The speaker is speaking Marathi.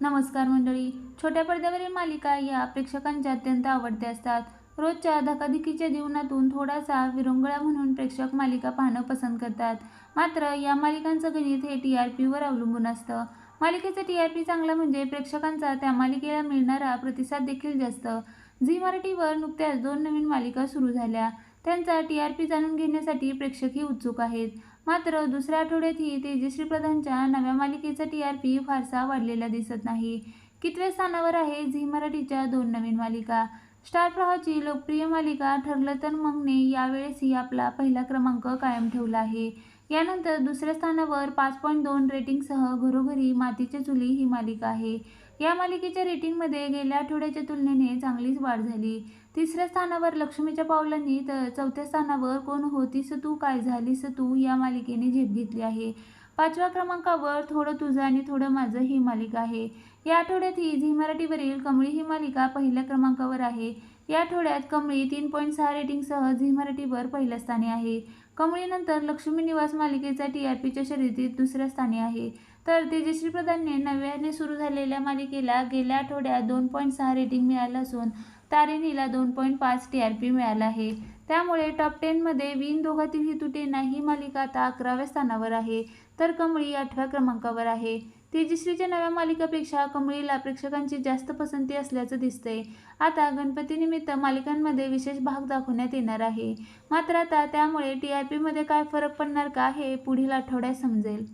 नमस्कार मंडळी. छोट्या पडद्यावरील मालिका या प्रेक्षकांच्या अत्यंत आवडत्या असतात. रोजच्या धकाधकीच्या जीवनातून थोडासा विरंगुळा म्हणून प्रेक्षक मालिका पाहणं पसंत करतात. मात्र या मालिकांचं गणित हे TRPवर अवलंबून असतं. मालिकेचा TRP चांगला म्हणजे प्रेक्षकांचा त्या मालिकेला मिळणारा प्रतिसाद देखील जास्त. झी मराठीवर नुकत्याच 2 नवीन मालिका सुरू झाल्या. त्यांचा TRP जाणून घेण्यासाठी प्रेक्षकही उत्सुक आहेत. मात्र दुसऱ्या आठवड्यातही तेजश्री प्रधानच्या नव्या मालिकेचा TRP फारसा वाढलेला दिसत नाही. कितव्या स्थानावर आहे झी मराठीच्या 2 नवीन मालिका? स्टार प्रवाहाची लोकप्रिय मालिका ठरलं तर मगने यावेळेसही आपला पहिला क्रमांक कायम ठेवला आहे. यानंतर दुसऱ्या स्थानावर 5.2 रेटिंगसह घरोघरी मातीच्या चुली ही मालिका आहे. या मालिकेच्या रेटिंगमध्ये गेल्या आठवड्याच्या तुलनेने चांगलीच वाढ झाली. तिसऱ्या स्थानावर लक्ष्मीच्या पावलांनी तर चौथ्या स्थानावर कोण होतीस तू काय झालीस तू या मालिकेने झेप घेतली आहे. 5व्या क्रमांकावर थोडं तुझं आणि थोडं माझं ही मालिका आहे. या आठवड्यातही झी मराठीवरील कमळी ही मालिका पहिल्या क्रमांकावर आहे. या आठवड्यात कमळी 3.6 रेटिंगसह झी मराठीवर पहिल्या स्थानी आहे. कमळीनंतर लक्ष्मी निवास मालिकेचा TRPच्या शर्यतीत दुसऱ्या स्थानी आहे. तर तेजश्री प्रधानने नव्याने सुरू झालेल्या मालिकेला गेल्या आठवड्यात 2.6 रेटिंग मिळालं असून तारिणीला 2.5 TRP मिळाला आहे. त्यामुळे टॉप 10 मध्ये विण दोघातीलही तुटेना ही मालिका आता 11व्या स्थानावर आहे, तर कमळी 8व्या क्रमांकावर आहे. तेजश्रीच्या नव्या मालिकापेक्षा कमळीला प्रेक्षकांची जास्त पसंती असल्याचं दिसतंय. आता गणपतीनिमित्त मालिकांमध्ये विशेष भाग दाखवण्यात येणार आहे. मात्र आता त्यामुळे TRPमध्ये काय फरक पडणार का हे पुढील आठवड्यात समजेल.